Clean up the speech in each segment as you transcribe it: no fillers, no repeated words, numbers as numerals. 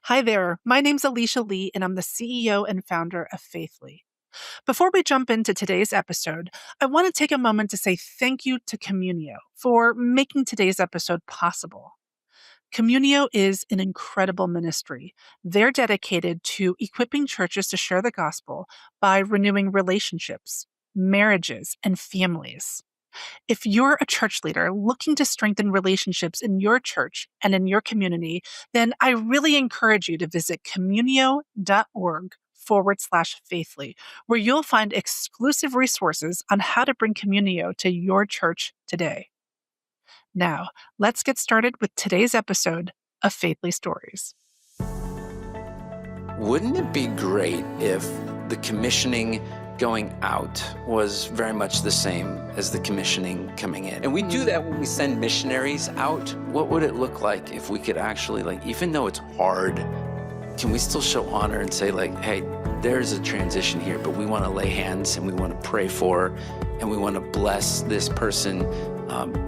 Hi there. My name's Alicia Lee, and I'm the CEO and founder of Faithly. Before we jump into today's episode, I want to take a moment to say thank you to Communio for making today's episode possible. Communio is an incredible ministry. They're dedicated to equipping churches to share the gospel by renewing relationships, marriages, and families. If you're a church leader looking to strengthen relationships in your church and in your community, then I really encourage you to visit communio.org/faithly, where you'll find exclusive resources on how to bring Communio to your church today. Now, let's get started with today's episode of Faithly Stories. Wouldn't it be great if the commissioning going out was very much the same as the commissioning coming in? And we do that when we send missionaries out. What would it look like if we could actually, even though it's hard, can we still show honor and say, hey, there's a transition here, but we want to lay hands and we want to pray for, and we want to bless this person.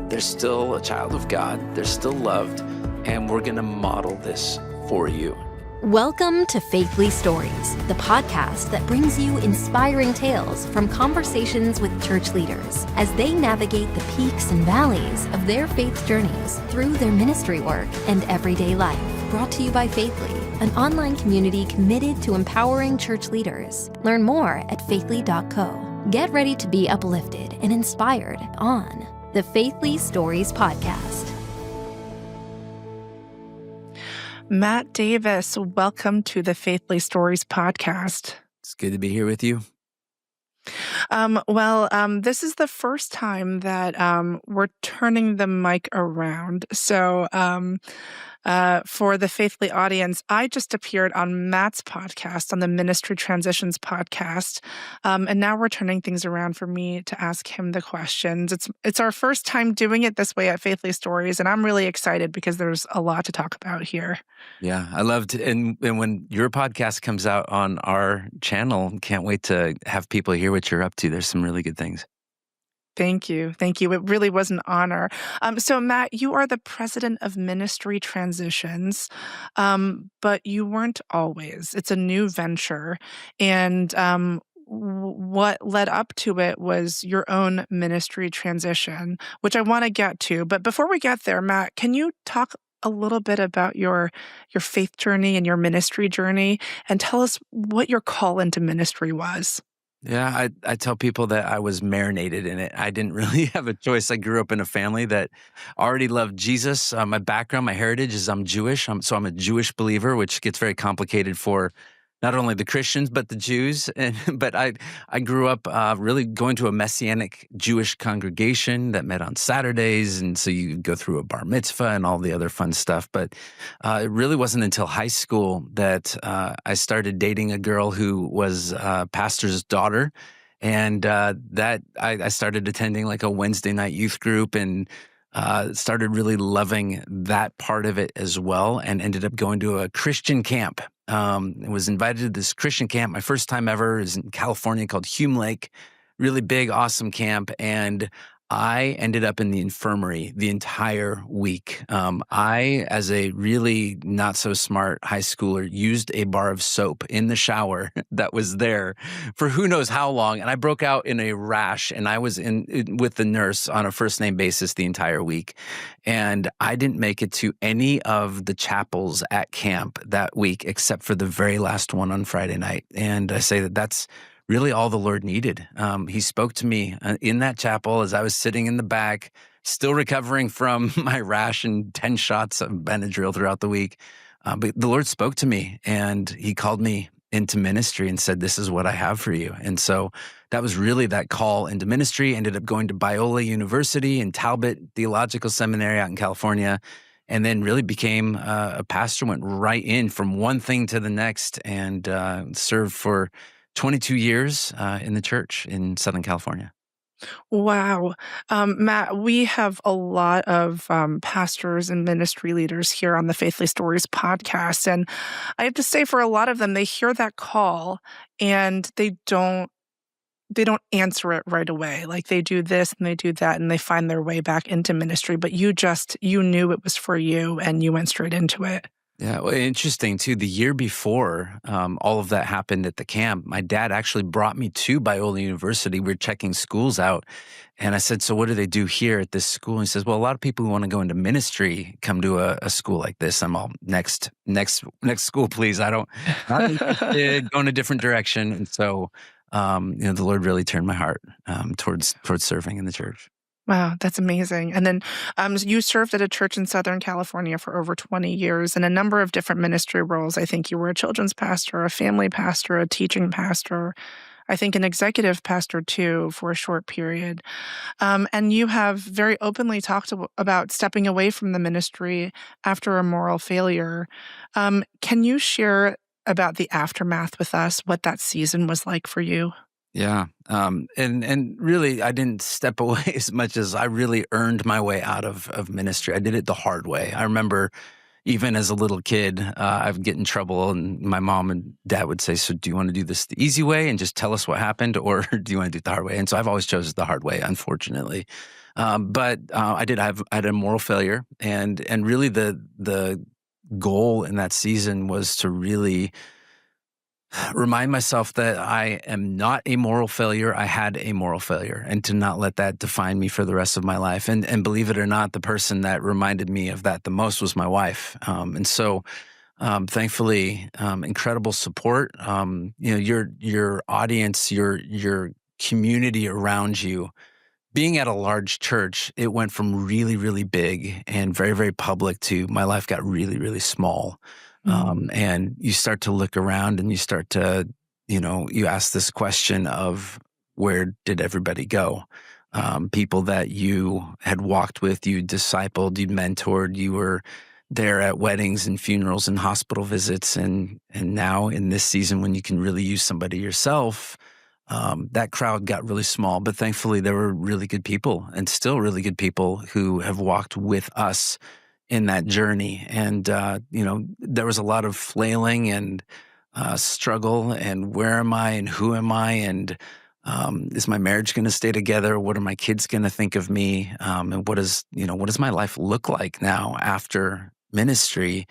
They're still a child of God. They're still loved, and we're going to model this for you. Welcome to Faithly Stories, the podcast that brings you inspiring tales from conversations with church leaders as they navigate the peaks and valleys of their faith journeys through their ministry work and everyday life. Brought to you by Faithly, an online community committed to empowering church leaders. Learn more at faithly.co. Get ready to be uplifted and inspired on the Faithly Stories podcast. Matt Davis, welcome to the Faithly Stories podcast. It's good to be here with you. This is the first time that we're turning the mic around. So for the Faithly audience, I just appeared on Matt's podcast, on the Ministry Transitions podcast, and now we're turning things around for me to ask him the questions. It's our first time doing it this way at Faithly Stories, and I'm really excited because there's a lot to talk about here. Yeah, I loved it. And when your podcast comes out on our channel, can't wait to have people hear what you're up to. There's some really good things. Thank you. Thank you. It really was an honor. So, Matt, you are the president of Ministry Transitions, but you weren't always. It's a new venture. And what led up to it was your own ministry transition, which I want to get to. But before we get there, Matt, can you talk a little bit about your faith journey and your ministry journey, and tell us what your call into ministry was? Yeah, I tell people that I was marinated in it. I didn't really have a choice. I grew up in a family that already loved Jesus. My background, my heritage is I'm Jewish. So I'm a Jewish believer, which gets very complicated for not only the Christians, but the Jews. But I grew up really going to a Messianic Jewish congregation that met on Saturdays. And so you go through a bar mitzvah and all the other fun stuff. But it really wasn't until high school that I started dating a girl who was a pastor's daughter. And that I started attending like a Wednesday night youth group and started really loving that part of it as well, and ended up going to a Christian camp. Was invited to this Christian camp. My first time ever is in California called Hume Lake. Really big, awesome camp. And I ended up in the infirmary the entire week. I, as a really not so smart high schooler, used a bar of soap in the shower that was there for who knows how long. And I broke out in a rash, and I was in with the nurse on a first name basis the entire week. And I didn't make it to any of the chapels at camp that week, except for the very last one on Friday night. And I say that that's really all the Lord needed. He spoke to me in that chapel as I was sitting in the back, still recovering from my rash and 10 shots of Benadryl throughout the week. But the Lord spoke to me, and he called me into ministry and said, "This is what I have for you." And so that was really that call into ministry. Ended up going to Biola University and Talbot Theological Seminary out in California, and then really became a pastor, went right in from one thing to the next, and served for 22 years in the church in Southern California. Wow. Matt, we have a lot of pastors and ministry leaders here on the Faithly Stories podcast. And I have to say, for a lot of them, they hear that call and they don't answer it right away. Like, they do this and they do that and they find their way back into ministry. But you knew it was for you and you went straight into it. Yeah, well, interesting too. The year before all of that happened at the camp, my dad actually brought me to Biola University. We were checking schools out, and I said, "So what do they do here at this school?" And he says, "Well, a lot of people who want to go into ministry come to a school like this." I'm all next school, please. I don't not interested. Go in a different direction. And so, the Lord really turned my heart towards serving in the church. Wow, that's amazing. And then you served at a church in Southern California for over 20 years in a number of different ministry roles. I think you were a children's pastor, a family pastor, a teaching pastor, I think an executive pastor too for a short period. And you have very openly talked about stepping away from the ministry after a moral failure. Can you share about the aftermath with us, what that season was like for you? Yeah. And really, I didn't step away as much as I really earned my way out of ministry. I did it the hard way. I remember even as a little kid, I would get in trouble, and my mom and dad would say, "So do you want to do this the easy way and just tell us what happened, or do you want to do it the hard way?" And so I've always chosen the hard way, unfortunately. But I had a moral failure, and really the goal in that season was to really remind myself that I am not a moral failure. I had a moral failure, and to not let that define me for the rest of my life. And believe it or not, the person that reminded me of that the most was my wife. And so, thankfully, incredible support. Your audience, your community around you. Being at a large church, it went from really, really big and very, very public to my life got really, really small. Mm, And you start to look around and you start to, you ask this question of where did everybody go? People that you had walked with, you discipled, you mentored, you were there at weddings and funerals and hospital visits. And now in this season, when you can really use somebody yourself, that crowd got really small, but thankfully there were really good people and still really good people who have walked with us in that journey. And, there was a lot of flailing and struggle and where am I and who am I? And is my marriage going to stay together? What are my kids going to think of me? And what does my life look like now after ministry?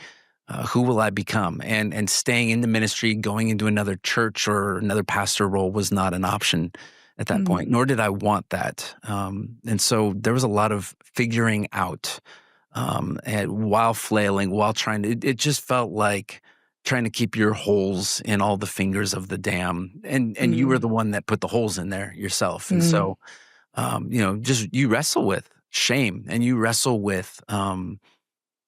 Who will I become? And staying in the ministry, going into another church or another pastor role was not an option at that mm, point, nor did I want that. And so there was a lot of figuring out, and while flailing, while trying to, it just felt like trying to keep your holes in all the fingers of the dam. And you were mm, the one that put the holes in there yourself. And mm. so, just you wrestle with shame and you wrestle with,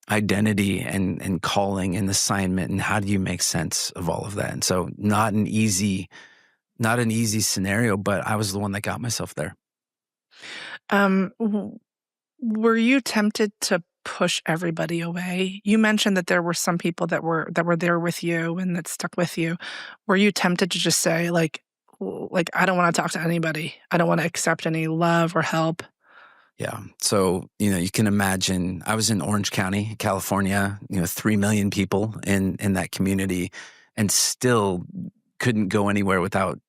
identity and calling and assignment and how do you make sense of all of that. And so not an easy scenario, but I was the one that got myself there. W Were you tempted to push everybody away? You mentioned that there were some people that were there with you and that stuck with you. Were you tempted to just say, "I don't wanna talk to anybody. I don't wanna accept any love or help?" Yeah. So, you can imagine I was in Orange County, California, 3 million people in that community and still couldn't go anywhere without,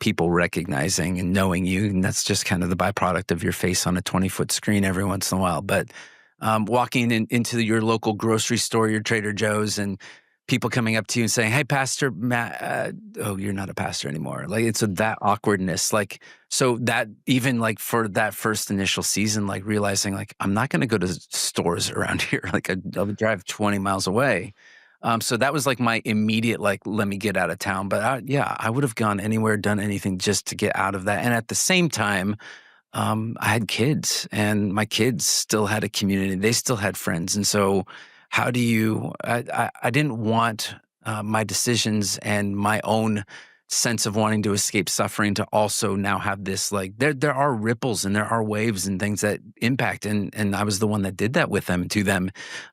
people recognizing and knowing you. And that's just kind of the byproduct of your face on a 20-foot screen every once in a while. But walking into your local grocery store, your Trader Joe's, and people coming up to you and saying, "Hey, Pastor Matt, oh, you're not a pastor anymore." Like that awkwardness, like, so that even like for that first initial season, like realizing like, I'm not going to go to stores around here. Like I'll drive 20 miles away. So that was like my immediate, like, let me get out of town. But yeah, I would have gone anywhere, done anything just to get out of that. And at the same time, I had kids and my kids still had a community. They still had friends. And so how do you, I didn't want my decisions and my own sense of wanting to escape suffering to also now have this, like, there are ripples and there are waves and things that impact. And I was the one that did that with them and to them.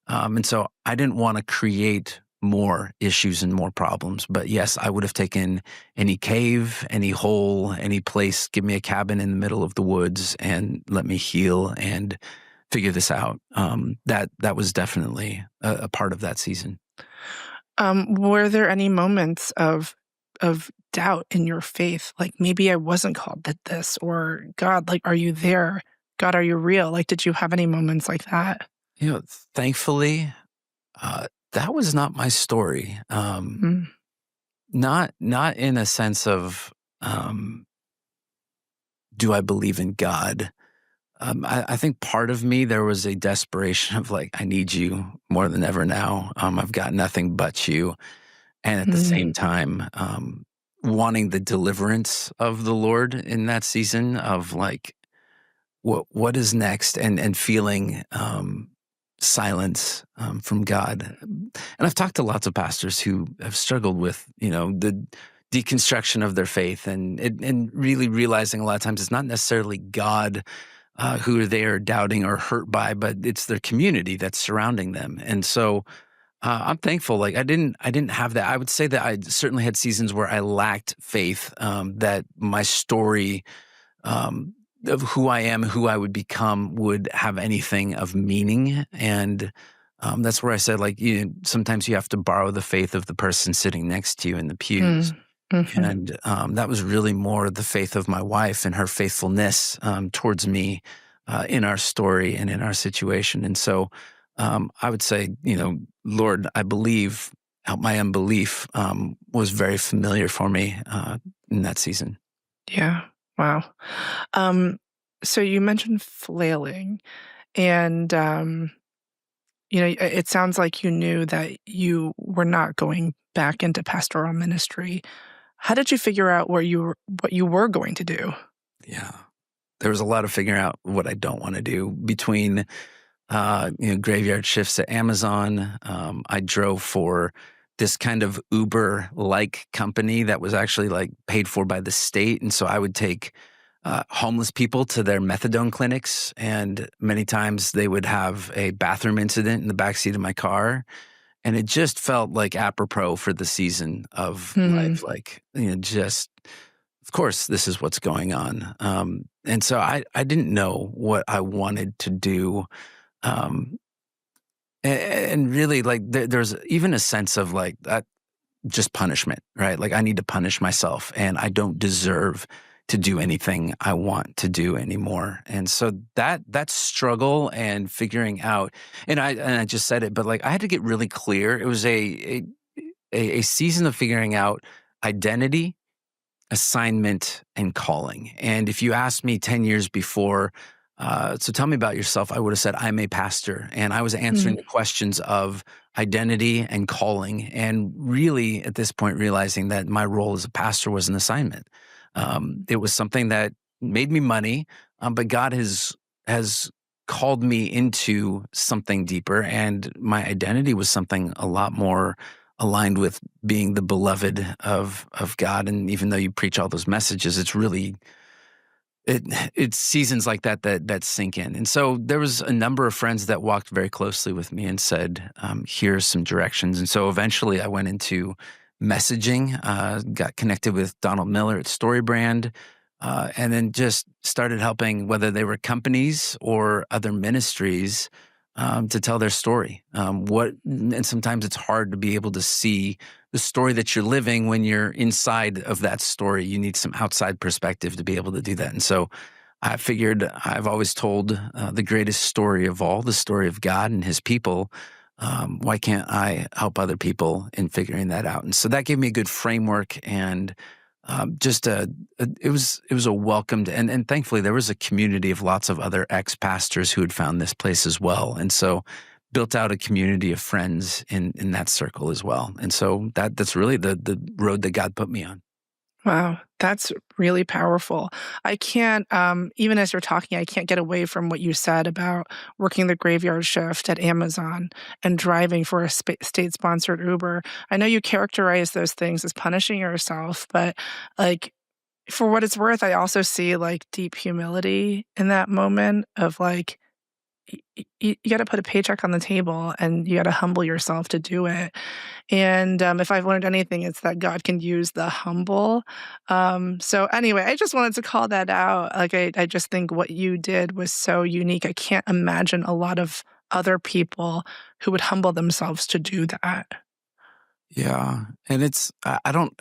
And so I didn't want to create more issues and more problems. But yes, I would have taken any cave, any hole, any place, give me a cabin in the middle of the woods and let me heal and figure this out. That was definitely a part of that season. Were there any moments of doubt in your faith? Like, maybe I wasn't called to this, or God, like, are you there? God, are you real? Like, did you have any moments like that? You know, thankfully, That was not my story. Mm. Not in a sense of, um, do I believe in God? I think part of me, there was a desperation of like, I need you more than ever now. I've got nothing but you. And at the same Mm. time, wanting the deliverance of the Lord in that season of like, what is next, and feeling silence from God. And I've talked to lots of pastors who have struggled with the deconstruction of their faith, and really realizing a lot of times it's not necessarily God who they are doubting or hurt by, but it's their community that's surrounding them. And so I'm thankful. Like I didn't have that. I would say that I certainly had seasons where I lacked faith. That my story um, of who I am, who I would become, would have anything of meaning. And that's where I said, like, sometimes you have to borrow the faith of the person sitting next to you in the pews. Mm. Mhm. And that was really more the faith of my wife and her faithfulness towards me in our story and in our situation. And so I would say, Lord, I believe, help my unbelief, was very familiar for me in that season. Yeah. Wow. Um, so you mentioned flailing, and it sounds like you knew that you were not going back into pastoral ministry. How did you figure out what you were going to do? Yeah. There was a lot of figuring out what I don't want to do between graveyard shifts at Amazon. I drove for this kind of Uber-like company that was actually like paid for by the state. And so I would take homeless people to their methadone clinics. And many times they would have a bathroom incident in the backseat of my car. And it just felt like apropos for the season of Hmm. life. Like, just, of course, this is what's going on. And so I didn't know what I wanted to do. Um, and really, like, there's even a sense of like that, just punishment, right? Like, I need to punish myself, and I don't deserve to do anything I want to do anymore. And so that struggle and figuring out, and I just said it, but like, I had to get really clear. It was a season of figuring out identity, assignment, and calling. And if you asked me 10 years before, so tell me about yourself, I would have said, I'm a pastor. And I was answering the questions of identity and calling. And really, at this point, realizing that my role as a pastor was an assignment. It was something that made me money, but God has called me into something deeper. And my identity was something a lot more aligned with being the beloved of God. And even though you preach all those messages, it's really it's seasons like that sink in. And so there was a number of friends that walked very closely with me and said, here's some directions. And so eventually I went into messaging, got connected with Donald Miller at Storybrand, and then just started helping, whether they were companies or other ministries, to tell their story. And sometimes it's hard to be able to see the story that you're living when you're inside of that story. You need some outside perspective to be able to do that. And so I figured, I've always told the greatest story of all, the story of God and his people. Why can't I help other people in figuring that out? And so that gave me a good framework, and it was a welcomed, and thankfully there was a community of lots of other ex-pastors who had found this place as well. And so built out a community of friends in that circle as well. And so that's really the road that God put me on. Wow, that's really powerful. I can't, even as you're talking, I can't get away from what you said about working the graveyard shift at Amazon and driving for a state-sponsored Uber. I know you characterize those things as punishing yourself, but like, for what it's worth, I also see like deep humility in that moment of like, you got to put a paycheck on the table and you got to humble yourself to do it. And if I've learned anything, it's that God can use the humble. So anyway, I just wanted to call that out. Like, I just think what you did was so unique. I can't imagine a lot of other people who would humble themselves to do that. Yeah. And I don't,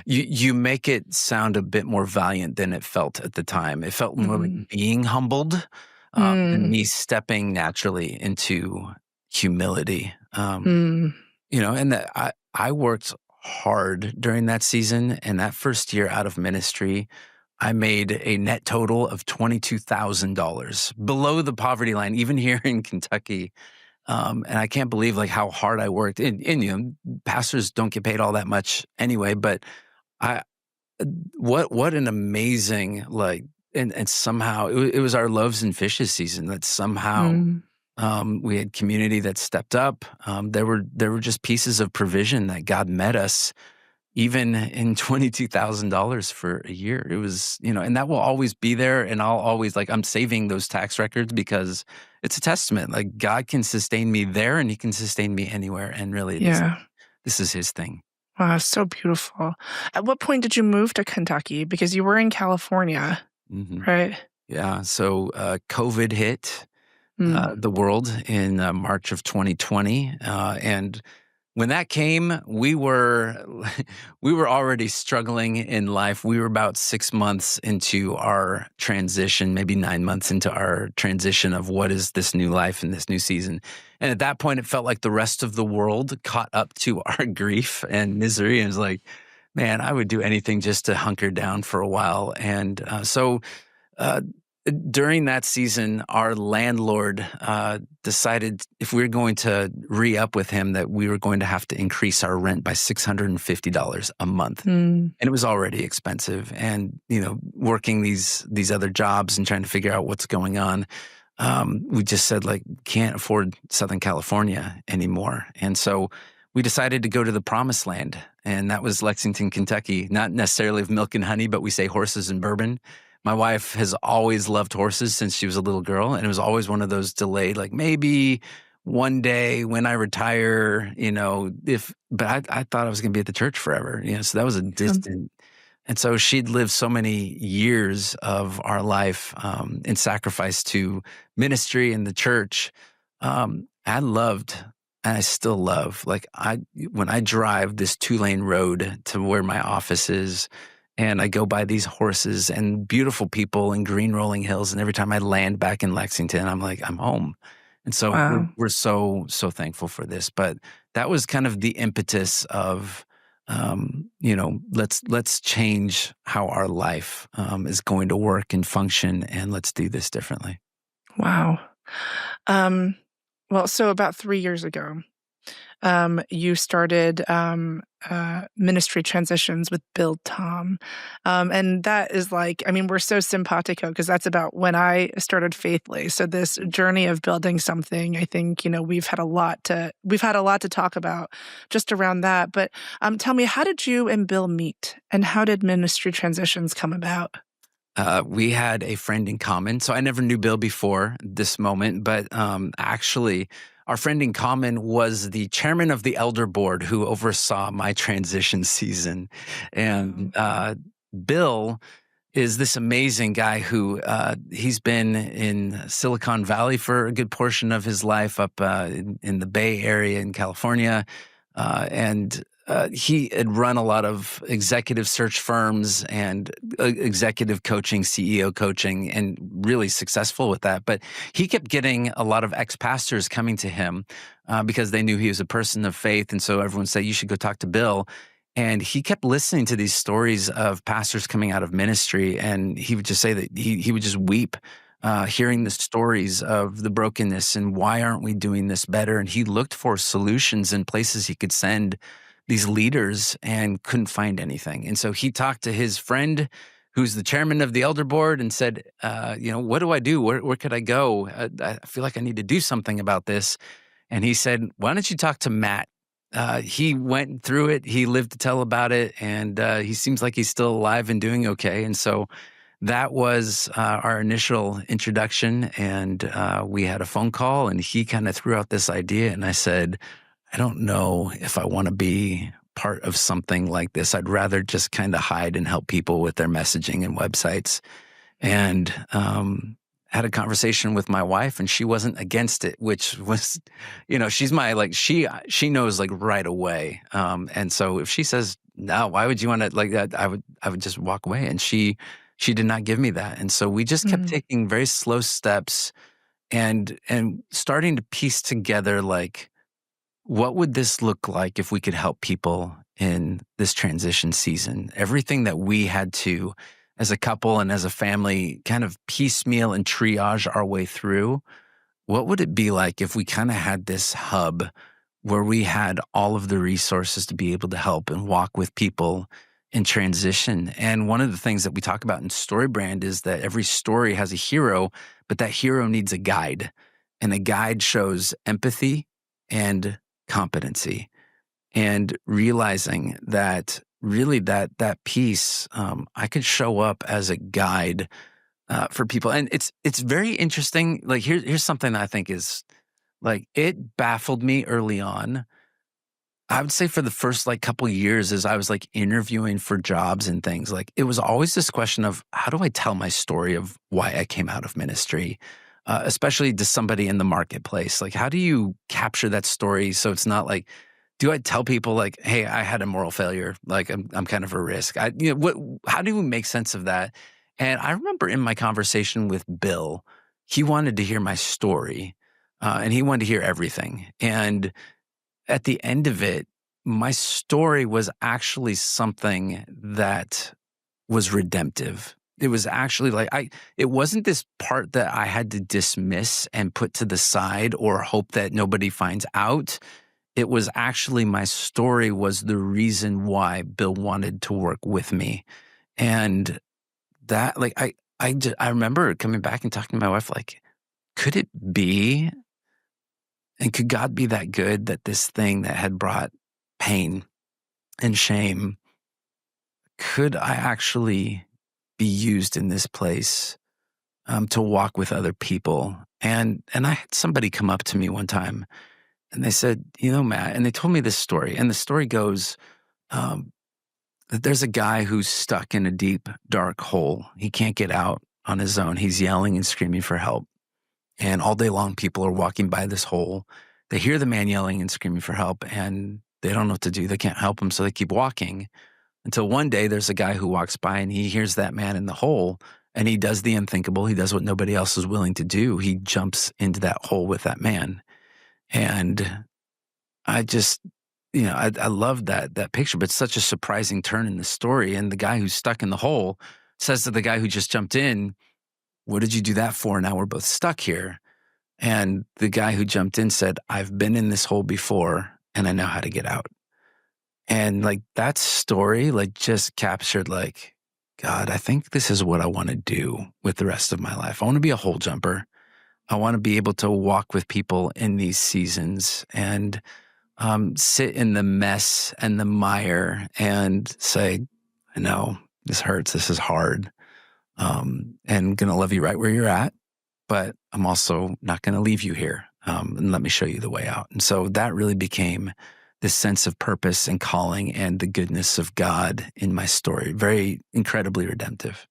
you make it sound a bit more valiant than it felt at the time. It felt more Mm. like being humbled than Mm. me stepping naturally into humility. Mm. And that I worked hard during that season, and that first year out of ministry, I made a net total of $22,000 below the poverty line, even here in Kentucky. And I can't believe like how hard I worked. And pastors don't get paid all that much anyway. But I, what an amazing and somehow it was our loaves and fishes season that somehow Mm. we had community that stepped up. There were just pieces of provision that God met us even in $22,000 for a year. It was, and that will always be there. And I'll always I'm saving those tax records because it's a testament. Like God can sustain me there and he can sustain me anywhere. And really Yeah. this is his thing. Wow, so beautiful. At what point did you move to Kentucky? Because you were in California, Hmm. right? Yeah. So COVID hit Mm. the world in March of 2020. And when that came, we were we were already struggling in life. We were about 6 months into our transition, maybe 9 months into our transition of what is this new life and this new season. And at that point, it felt like the rest of the world caught up to our grief and misery. And it was like, man, I would do anything just to hunker down for a while. And so uh, during that season, our landlord decided if we were going to re-up with him, that we were going to have to increase our rent by $650 a month. Mm. And it was already expensive. And, working these other jobs and trying to figure out what's going on, we just said, can't afford Southern California anymore. And so we decided to go to the promised land. And that was Lexington, Kentucky, not necessarily of milk and honey, but we say horses and bourbon. My wife has always loved horses since she was a little girl, and it was always one of those delayed, maybe one day when I retire, but I thought I was going to be at the church forever, so that was a distant. And so she'd lived so many years of our life in sacrifice to ministry and the church. I loved, and I still love, when I drive this 2-lane road to where my office is, and I go by these horses and beautiful people and green rolling hills. And every time I land back in Lexington, I'm like, I'm home. And so Wow. we're so thankful for this. But that was kind of the impetus of, let's change how our life is going to work and function, and let's do this differently. Wow. Well, so about 3 years ago, you started ministry transitions with Build Tom. And that is we're so simpatico because that's about when I started Faithly. So this journey of building something, I think, we've had a lot to talk about just around that. But tell me, how did you and Bill meet, and how did ministry transitions come about? We had a friend in common. So I never knew Bill before this moment, but actually, our friend in common was the chairman of the elder board who oversaw my transition season. And Bill is this amazing guy who he's been in Silicon Valley for a good portion of his life, up in the Bay Area in California. And he had run a lot of executive search firms and executive coaching, CEO coaching, and really successful with that. But he kept getting a lot of ex-pastors coming to him because they knew he was a person of faith. And so everyone said, you should go talk to Bill. And he kept listening to these stories of pastors coming out of ministry. And he would just say that he would just weep hearing the stories of the brokenness and why aren't we doing this better? And he looked for solutions and places he could send these leaders and couldn't find anything. And so he talked to his friend who's the chairman of the elder board and said, what do I do? Where could I go? I feel like I need to do something about this. And he said, why don't you talk to Matt? He went through it. He lived to tell about it. And he seems like he's still alive and doing okay. And so that was our initial introduction. And we had a phone call, and he kind of threw out this idea. And I said, I don't know if I want to be part of something like this. I'd rather just kind of hide and help people with their messaging and websites. And had a conversation with my wife, and she wasn't against it, which was, she's my, she knows right away. And so if she says, no, why would you want to that? I would just walk away. And she did not give me that. And so we just kept taking very slow steps and starting to piece together, like, what would this look like if we could help people in this transition season? Everything that we had to, as a couple and as a family, kind of piecemeal and triage our way through. What would it be like if we kind of had this hub where we had all of the resources to be able to help and walk with people in transition? And one of the things that we talk about in StoryBrand is that every story has a hero, but that hero needs a guide. And a guide shows empathy and competency, and realizing that really that piece, I could show up as a guide for people. And it's very interesting. Like, here's something that I think is, like, it baffled me early on. I would say for the first, like, couple years, as I was, like, interviewing for jobs and things, like, it was always this question of, how do I tell my story of why I came out of ministry? Especially to somebody in the marketplace. Like, how do you capture that story so it's not like, do I tell people, like, hey, I had a moral failure, like, I'm kind of a risk? How do we make sense of that? And I remember in my conversation with Bill, he wanted to hear my story, and he wanted to hear everything. And at the end of it, my story was actually something that was redemptive. It was actually like, it wasn't this part that I had to dismiss and put to the side or hope that nobody finds out. It was actually, my story was the reason why Bill wanted to work with me. And that, like, I remember coming back and talking to my wife, like, could it be, and could God be that good that this thing that had brought pain and shame, could I actually be used in this place to walk with other people? And I had somebody come up to me one time and they said, Matt, and they told me this story. And the story goes that there's a guy who's stuck in a deep, dark hole. He can't get out on his own. He's yelling and screaming for help. And all day long, people are walking by this hole. They hear the man yelling and screaming for help, and they don't know what to do. They can't help him, so they keep walking. Until one day, there's a guy who walks by, and he hears that man in the hole, and he does the unthinkable. He does what nobody else is willing to do. He jumps into that hole with that man. And I just, I love that picture, but it's such a surprising turn in the story. And the guy who's stuck in the hole says to the guy who just jumped in, what did you do that for? Now we're both stuck here. And the guy who jumped in said, I've been in this hole before and I know how to get out. And, like, that story, like, just captured, like, God, I think this is what I want to do with the rest of my life. I want to be a hole jumper. I want to be able to walk with people in these seasons and sit in the mess and the mire and say, I know this hurts. This is hard. And going to love you right where you're at. But I'm also not going to leave you here, and let me show you the way out. And so that really became this sense of purpose and calling and the goodness of God in my story. Very incredibly redemptive.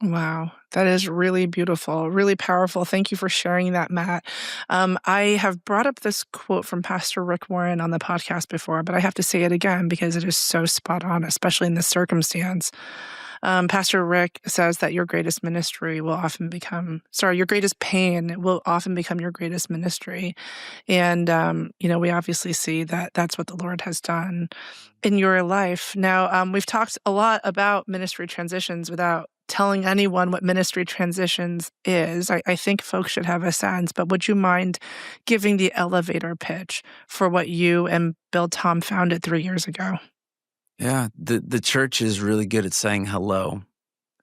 Wow, that is really beautiful, really powerful. Thank you for sharing that, Matt. I have brought up this quote from Pastor Rick Warren on the podcast before, but I have to say it again because it is so spot on, especially in this circumstance. Pastor Rick says that your greatest pain will often become your greatest ministry. And, we obviously see that that's what the Lord has done in your life. Now, we've talked a lot about ministry transitions without telling anyone what ministry transitions is. I think folks should have a sense, but would you mind giving the elevator pitch for what you and Bill Tom founded 3 years ago? Yeah, the church is really good at saying hello,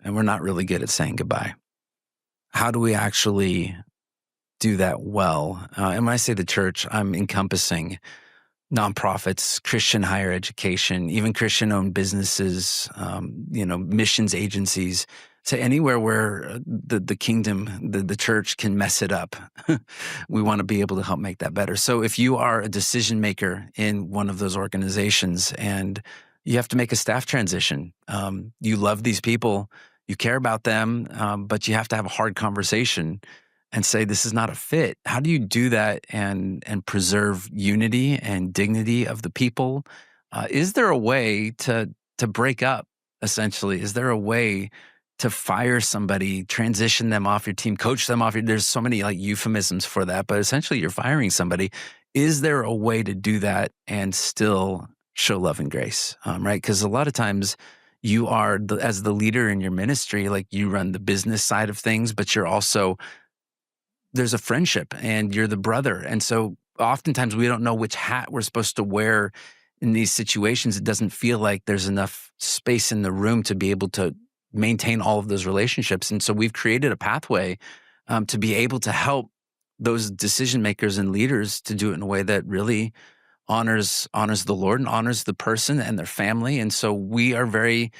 and we're not really good at saying goodbye. How do we actually do that well? And when I say the church, I'm encompassing nonprofits, Christian higher education, even Christian-owned businesses, missions agencies. So anywhere where the kingdom, the church can mess it up, we want to be able to help make that better. So if you are a decision maker in one of those organizations and you have to make a staff transition, you love these people, you care about them, but you have to have a hard conversation and say, this is not a fit. How do you do that and preserve unity and dignity of the people? Is there a way to break up, essentially? Is there a way to fire somebody, transition them off your team, coach them off there's so many like euphemisms for that, but essentially you're firing somebody. Is there a way to do that and still show love and grace? Right? Because a lot of times you are, as the leader in your ministry, like you run the business side of things, but you're also, there's a friendship and you're the brother. And so oftentimes we don't know which hat we're supposed to wear in these situations. It doesn't feel like there's enough space in the room to be able to maintain all of those relationships. And so we've created a pathway to be able to help those decision makers and leaders to do it in a way that really honors the Lord and honors the person and their family. And so we are very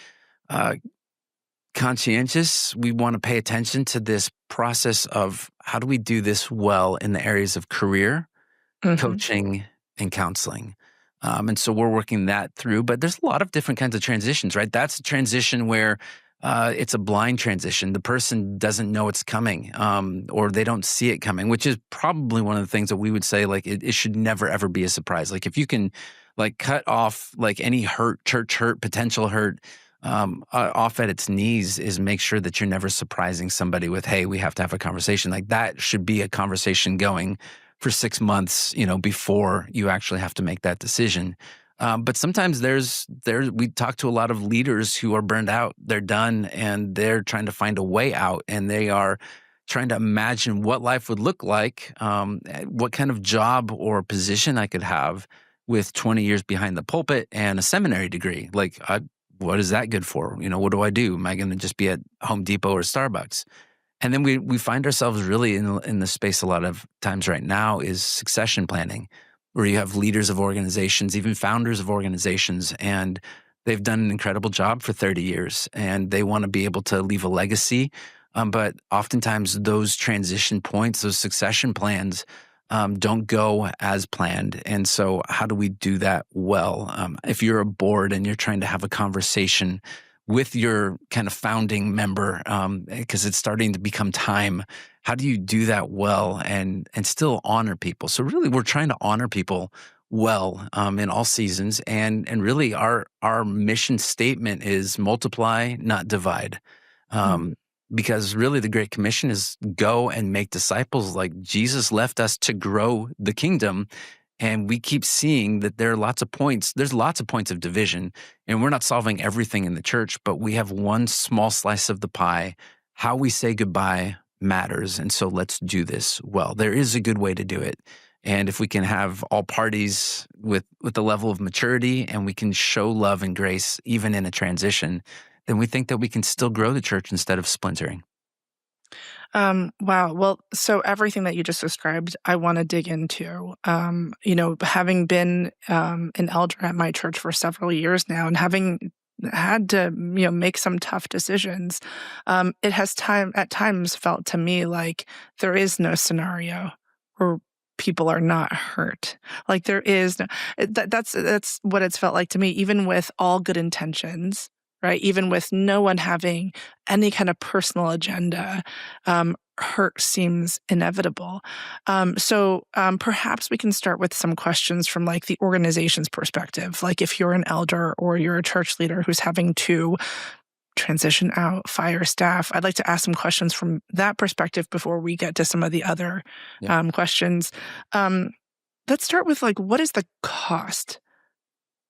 conscientious. We want to pay attention to this process of how do we do this well in the areas of career, coaching, and counseling. And so we're working that through, but there's a lot of different kinds of transitions, right? That's a transition where it's a blind transition. The person doesn't know it's coming, or they don't see it coming, which is probably one of the things that we would say, like, it should never, ever be a surprise. Like if you can like cut off like any hurt, church hurt, potential hurt, off at its knees, is make sure that you're never surprising somebody with, hey, we have to have a conversation. Like that should be a conversation going for 6 months, before you actually have to make that decision. But sometimes we talk to a lot of leaders who are burned out. They're done and they're trying to find a way out, and they are trying to imagine what life would look like, what kind of job or position I could have with 20 years behind the pulpit and a seminary degree. Like, what is that good for? What do I do? Am I going to just be at Home Depot or Starbucks? And then we find ourselves really in the space a lot of times right now is succession planning, where you have leaders of organizations, even founders of organizations, and they've done an incredible job for 30 years, and they want to be able to leave a legacy. But oftentimes those transition points, those succession plans, don't go as planned. And so how do we do that well? If you're a board and you're trying to have a conversation with your kind of founding member, because it's starting to become time, how do you do that well and still honor people? So really we're trying to honor people well in all seasons. And really our mission statement is multiply, not divide. Because really the Great Commission is go and make disciples. Like Jesus left us to grow the kingdom. And we keep seeing that there's lots of points of division, and we're not solving everything in the church, but we have one small slice of the pie. How we say goodbye matters. And so let's do this well. There is a good way to do it. And if we can have all parties with the level of maturity, and we can show love and grace even in a transition, then we think that we can still grow the church instead of splintering. Wow. Well, so everything that you just described, I want to dig into. Having been an elder at my church for several years now, and having had to, make some tough decisions, it has at times felt to me like there is no scenario where people are not hurt. Like there is that's what it's felt like to me, even with all good intentions. Right? Even with no one having any kind of personal agenda, hurt seems inevitable. So perhaps we can start with some questions from like the organization's perspective. Like if you're an elder or you're a church leader who's having to transition out, fire staff, I'd like to ask some questions from that perspective before we get to some of the other questions. Let's start with like, what is the cost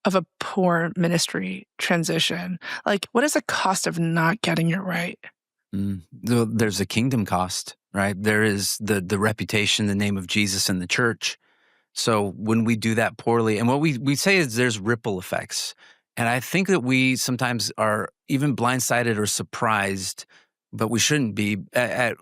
of a poor ministry transition? Like, what is the cost of not getting it right? There's a kingdom cost, right? There is the reputation, the name of Jesus in the church. So when we do that poorly, and what we say is there's ripple effects. And I think that we sometimes are even blindsided or surprised, but we shouldn't be at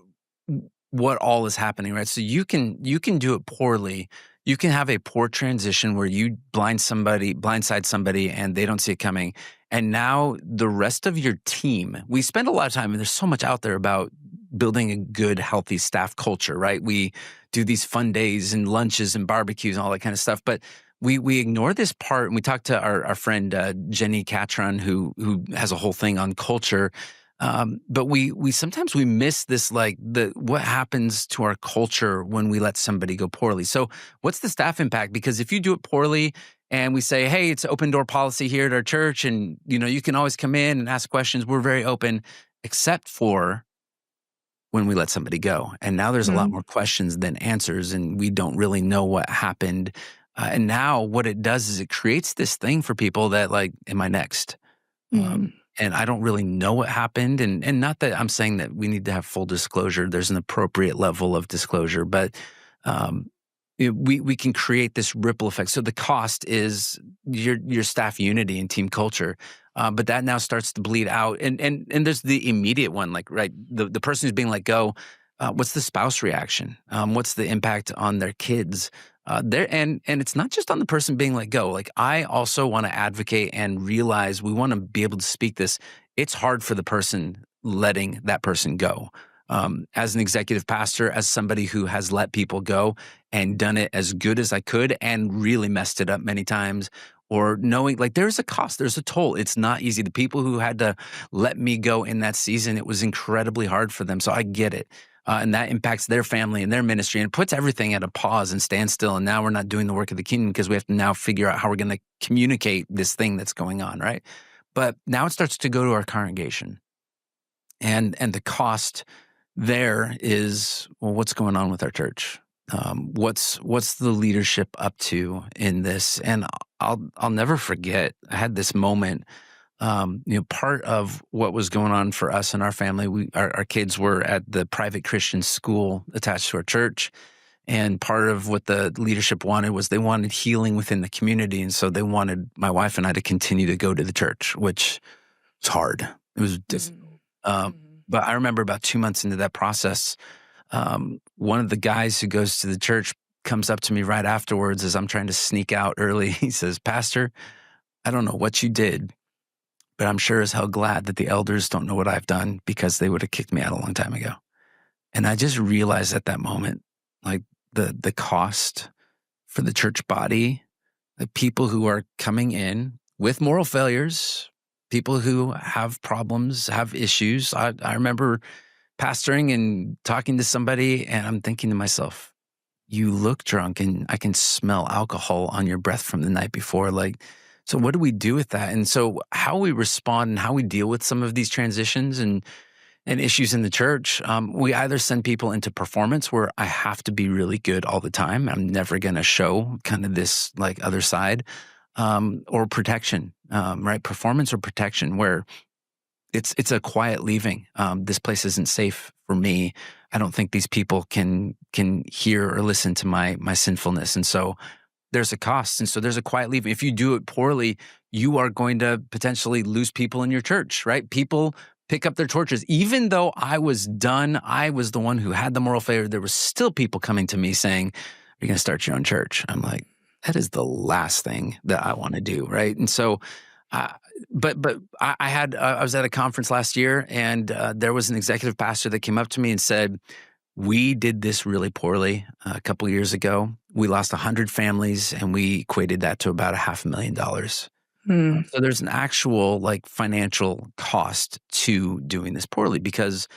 what all is happening, right? So you can do it poorly. You can have a poor transition where you blindside somebody and they don't see it coming. And now the rest of your team, we spend a lot of time, and there's so much out there about building a good, healthy staff culture, right? We do these fun days and lunches and barbecues and all that kind of stuff. But we ignore this part. And we talked to our friend, Jenny Catron, who has a whole thing on culture. But we sometimes we miss this, like what happens to our culture when we let somebody go poorly. So what's the staff impact? Because if you do it poorly and we say, hey, it's open door policy here at our church, and you can always come in and ask questions, we're very open. except for when we let somebody go. And now there's a lot Mm, more questions than answers, and we don't really know what happened. And now what it does is it creates this thing for people that like, am I next? mm, And I don't really know what happened. And not that I'm saying that we need to have full disclosure. There's an appropriate level of disclosure, but um, we can create this ripple effect. So the cost is your staff unity and team culture. But that now starts to bleed out, and there's the immediate one, like right, the person who's being let go. What's the spouse reaction? What's the impact on their kids? There and it's not just on the person being let go. Like I also want to advocate and realize we want to be able to speak this. It's hard for the person letting that person go. As an executive pastor, as somebody who has let people go and done it as good as I could and really messed it up many times, or knowing like there's a cost, there's a toll. It's not easy. The people who had to let me go in that season, it was incredibly hard for them. So I get it. And that impacts their family and their ministry and puts everything at a pause and standstill. And now we're not doing the work of the kingdom because we have to now figure out how we're going to communicate this thing that's going on, right? But now it starts to go to our congregation. And the cost there is, well, what's going on with our church? What's the leadership up to in this? And I'll never forget. I had this moment. Part of what was going on for us and our family, our kids were at the private Christian school attached to our church. And part of what the leadership wanted was they wanted healing within the community. And so they wanted my wife and I to continue to go to the church, which was hard. It was difficult. mm, But I remember about 2 months into that process, one of the guys who goes to the church comes up to me right afterwards as I'm trying to sneak out early. He says, "Pastor, I don't know what you did, but I'm sure as hell glad that the elders don't know what I've done because they would have kicked me out a long time ago." And I just realized at that moment, like the cost for the church body, the people who are coming in with moral failures, people who have problems, have issues. I remember pastoring and talking to somebody, and I'm thinking to myself, you look drunk and I can smell alcohol on your breath from the night before. Like, so what do we do with that? And so how we respond and how we deal with some of these transitions and issues in the church, we either send people into performance where I have to be really good all the time. I'm never going to show kind of this like other side, or protection, right? Performance or protection where it's a quiet leaving. This place isn't safe for me. I don't think these people can hear or listen to my sinfulness. And so there's a cost. And so there's a quiet leaving. If you do it poorly, you are going to potentially lose people in your church, right? People pick up their torches. Even though I was done, I was the one who had the moral failure, there was still people coming to me saying, "Are you going to start your own church?" I'm like, that is the last thing that I want to do, right? And so, but I was at a conference last year, and there was an executive pastor that came up to me and said, "We did this really poorly a couple of years ago. We lost 100 families, and we equated that to about $500,000. mm, So there's an actual like financial cost to doing this poorly because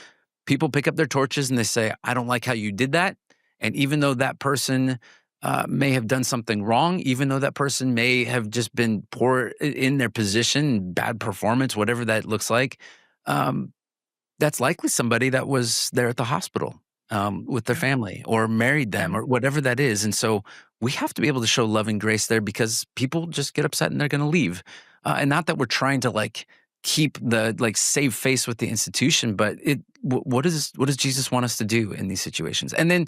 people pick up their torches and they say, "I don't like how you did that." And even though that person may have done something wrong, even though that person may have just been poor in their position, bad performance, whatever that looks like, um, that's likely somebody that was there at the hospital with their yeah, family or married yeah, them or whatever that is. And so we have to be able to show love and grace there because people just get upset and they're going to leave. And not that we're trying to like keep the like save face with the institution, but what does Jesus want us to do in these situations? And then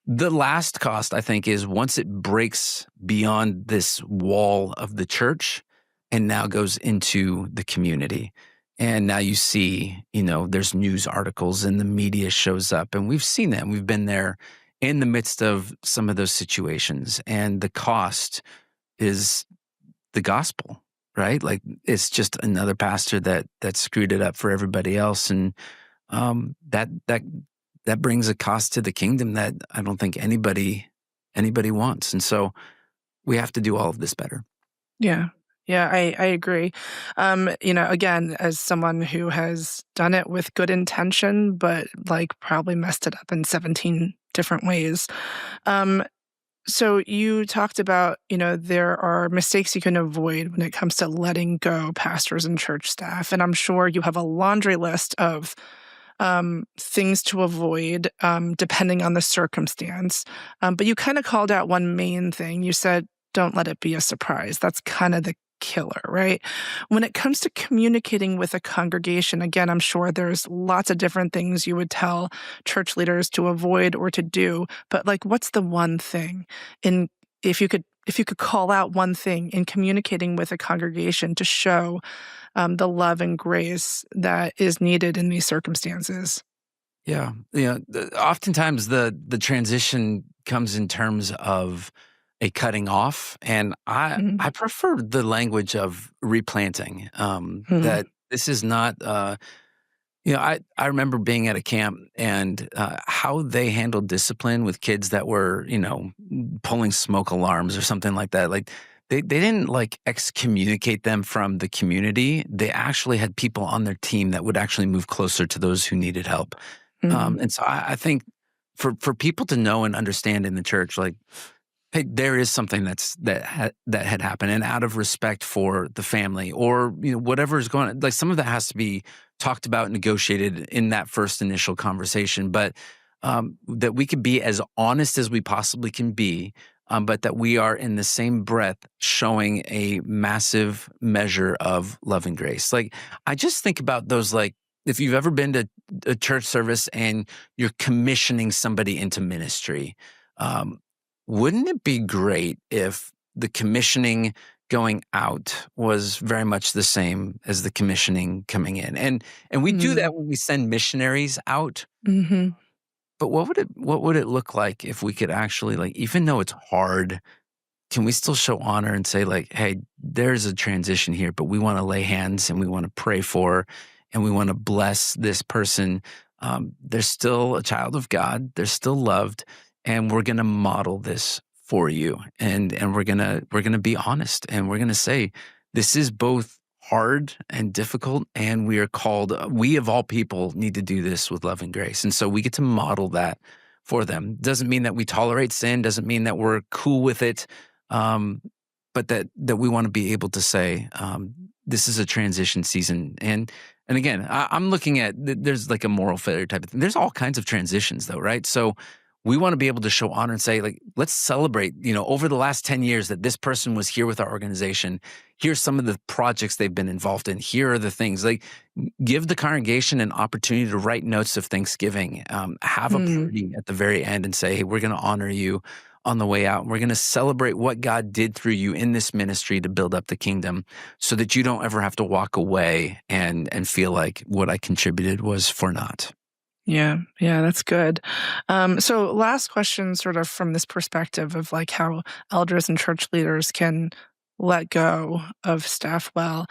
the last cost, I think, is once it breaks beyond this wall of the church and now goes into the community. And now you see, there's news articles and the media shows up, and we've seen that. And we've been there in the midst of some of those situations. And the cost is the gospel, right? Like it's just another pastor that screwed it up for everybody else. And that brings a cost to the kingdom that I don't think anybody wants. And so we have to do all of this better. yeah. Yeah, I agree. Again, as someone who has done it with good intention, but like probably messed it up in 17 different ways. Um, So you talked about, there are mistakes you can avoid when it comes to letting go pastors and church staff. And I'm sure you have a laundry list of things to avoid depending on the circumstance. But you kind of called out one main thing. You said, don't let it be a surprise. That's kind of the killer, right? When it comes to communicating with a congregation, again, I'm sure there's lots of different things you would tell church leaders to avoid or to do, but like, what's the one thing in, if you could call out one thing in communicating with a congregation to show the love and grace that is needed in these circumstances? Yeah. Oftentimes the transition comes in terms of a cutting off, and Mhm. I prefer the language of replanting. Mhm. That this is not. I remember being at a camp and how they handled discipline with kids that were pulling smoke alarms or something like that. Like they didn't like excommunicate them from the community. They actually had people on their team that would actually move closer to those who needed help. Mhm. And so I think for people to know and understand in the church, like, hey, there is something that had happened, and out of respect for the family, or whatever is going on, like some of that has to be talked about, negotiated in that first initial conversation. But that we could be as honest as we possibly can be, but that we are in the same breath showing a massive measure of love and grace. Like I just think about those, like if you've ever been to a church service and you're commissioning somebody into ministry. Um, wouldn't it be great if the commissioning going out was very much the same as the commissioning coming in? And we do Mhm. that when we send missionaries out, Mhm. but what would it look like if we could actually, like, even though it's hard, can we still show honor and say, like, hey, there's a transition here, but we want to lay hands and we want to pray for and we want to bless this person. They're still a child of God. They're still loved, and we're going to model this for you. And we're gonna be honest, and we're gonna say this is both hard and difficult, and we are called. We of all people need to do this with love and grace, and so we get to model that for them. Doesn't mean that we tolerate sin. Doesn't mean that we're cool with it, um, but that we want to be able to say this is a transition season. And again, I'm looking at there's like a moral failure type of thing. There's all kinds of transitions, though, right? So we want to be able to show honor and say, like, let's celebrate. Over the last 10 years that this person was here with our organization. Here's some of the projects they've been involved in. Here are the things. Like, give the congregation an opportunity to write notes of Thanksgiving. Have a Mhm. party at the very end and say, hey, we're going to honor you on the way out. And we're going to celebrate what God did through you in this ministry to build up the kingdom, so that you don't ever have to walk away and feel like what I contributed was for naught. Yeah, yeah, that's good. So last question, sort of from this perspective of like how elders and church leaders can let go of staff well.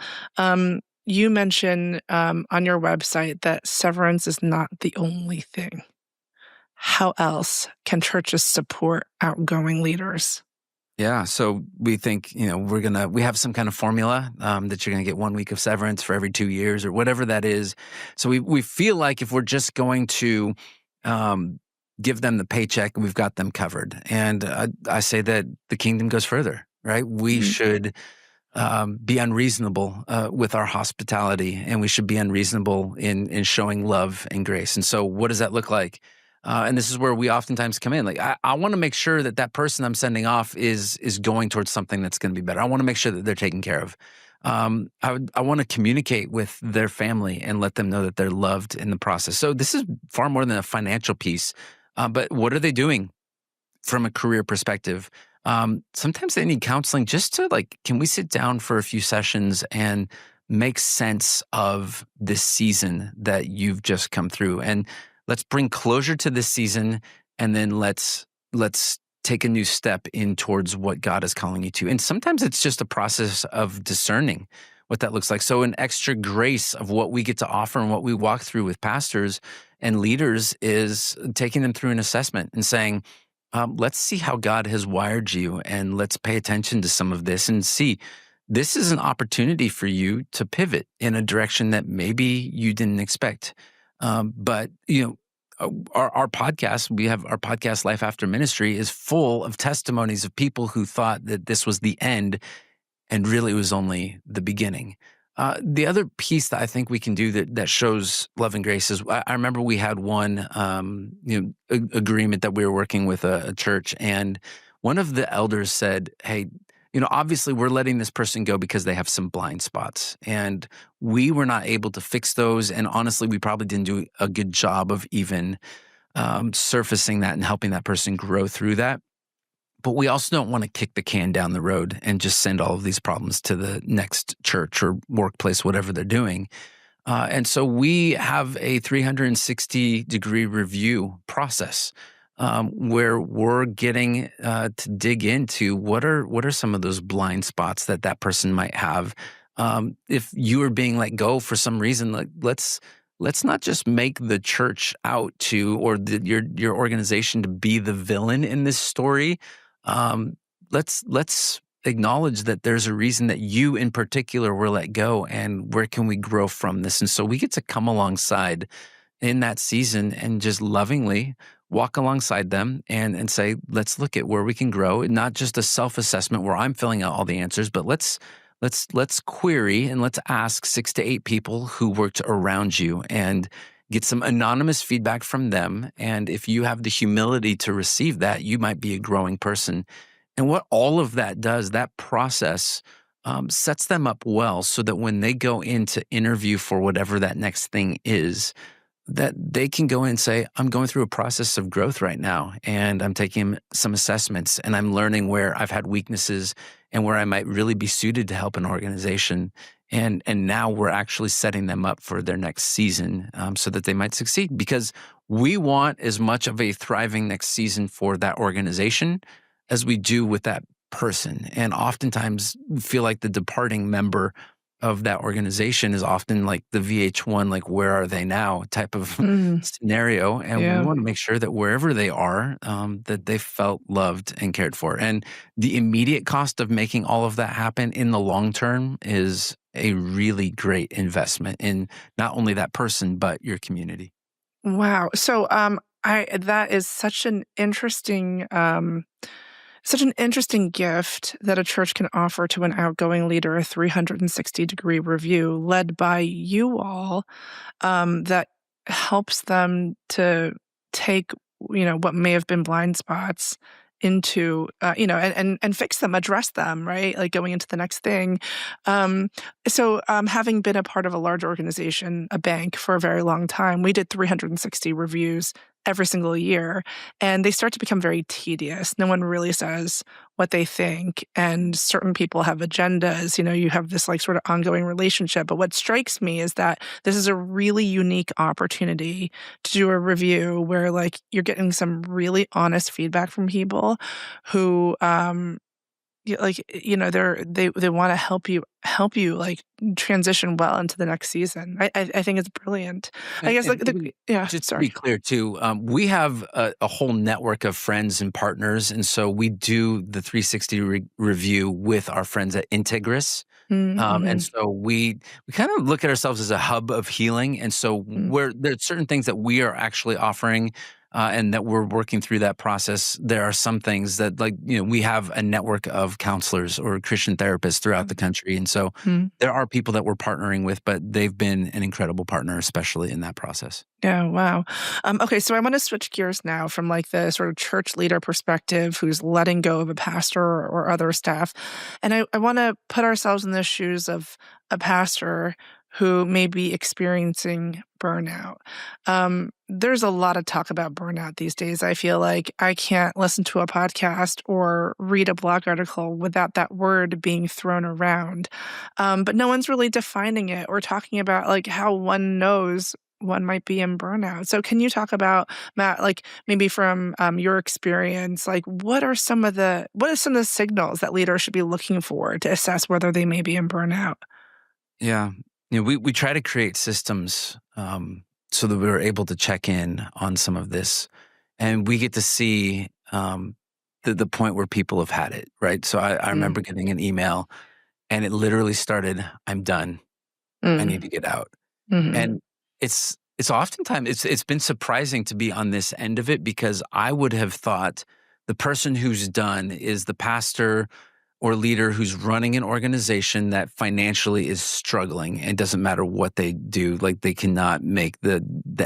You mentioned on your website that severance is not the only thing. How else can churches support outgoing leaders? Yeah, so we think, we have some kind of formula that you're gonna get 1 week of severance for every 2 years or whatever that is. So we feel like if we're just going to um, give them the paycheck, we've got them covered. And I say that the kingdom goes further, right? We Mhm. should be unreasonable with our hospitality, and we should be unreasonable in showing love and grace. And so, what does that look like? And this is where we oftentimes come in. Like, I want to make sure that that person I'm sending off is going towards something that's going to be better. I want to make sure that they're taken care of. I want to communicate with their family and let them know that they're loved in the process. So this is far more than a financial piece. But what are they doing from a career perspective? Sometimes they need counseling just to, like, can we sit down for a few sessions and make sense of this season that you've just come through, and let's bring closure to this season, and then let's take a new step in towards what God is calling you to. And sometimes it's just a process of discerning what that looks like. So an extra grace of what we get to offer and what we walk through with pastors and leaders is taking them through an assessment and saying, let's see how God has wired you, and let's pay attention to some of this and see this is an opportunity for you to pivot in a direction that maybe you didn't expect. But our podcast, we have our podcast, Life After Ministry, is full of testimonies of people who thought that this was the end, and really it was only the beginning. The other piece that I think we can do that shows love and grace is I remember we had one agreement that we were working with a church, and one of the elders said, "Hey, obviously we're letting this person go because they have some blind spots, and we were not able to fix those. And honestly, we probably didn't do a good job of even surfacing that and helping that person grow through that. But we also don't want to kick the can down the road and just send all of these problems to the next church or workplace, whatever they're doing. And so we have a 360-degree review process where we're getting to dig into what are some of those blind spots that person might have. If you are being let go for some reason, like let's not just make the church out to or your organization to be the villain in this story. Let's acknowledge that there's a reason that you in particular were let go, and where can we grow from this? And so we get to come alongside in that season and just lovingly walk alongside them and say, let's look at where we can grow. Not just a self-assessment where I'm filling out all the answers, but let's query and let's ask 6 to 8 people who worked around you and get some anonymous feedback from them. And if you have the humility to receive that, you might be a growing person. And what all of that does, that process sets them up well so that when they go in to interview for whatever that next thing is, that they can go in and say, I'm going through a process of growth right now, and I'm taking some assessments, and I'm learning where I've had weaknesses and where I might really be suited to help an organization. And now we're actually setting them up for their next season so that they might succeed, because we want as much of a thriving next season for that organization as we do with that person. And oftentimes we feel like the departing member of that organization is often like the VH1, like where are they now type of scenario. And we want to make sure that wherever they are, that they felt loved and cared for. And the immediate cost of making all of that happen in the long term is a really great investment in not only that person, but your community. Wow. So that is such an interesting gift that a church can offer to an outgoing leader, a 360-degree review led by you all, that helps them to take, what may have been blind spots into, and fix them, address them, right? Like going into the next thing. So having been a part of a large organization, a bank, for a very long time, we did 360 reviews every single year, and they start to become very tedious. No one really says what they think, and certain people have agendas. You have this like sort of ongoing relationship. But what strikes me is that this is a really unique opportunity to do a review where like you're getting some really honest feedback from people who they want to help you like transition well into the next season. I think it's brilliant. I guess Just to be clear too, we have a whole network of friends and partners, and so we do the 360 review with our friends at Integris. And so we kind of look at ourselves as a hub of healing, and so there's certain things that we are actually offering. And that we're working through that process. There are some things that, we have a network of counselors or Christian therapists throughout the country. And so there are people that we're partnering with, but they've been an incredible partner, especially in that process. Yeah, wow. Okay, so I want to switch gears now from like the sort of church leader perspective who's letting go of a pastor or other staff. And I want to put ourselves in the shoes of a pastor who may be experiencing burnout. There's a lot of talk about burnout these days. I feel like I can't listen to a podcast or read a blog article without that word being thrown around. But no one's really defining it or talking about like how one knows one might be in burnout. So can you talk about, Matt, like maybe from your experience, like what are some of the signals that leaders should be looking for to assess whether they may be in burnout? Yeah. We try to create systems so that we're able to check in on some of this, and we get to see the point where people have had it, right? So I remember getting an email, and it literally started, "I'm done. I need to get out." And it's it's oftentimes it's been surprising to be on this end of it, because I would have thought the person who's done is the pastor or leader who's running an organization that financially is struggling, and doesn't matter what they do, like they cannot make the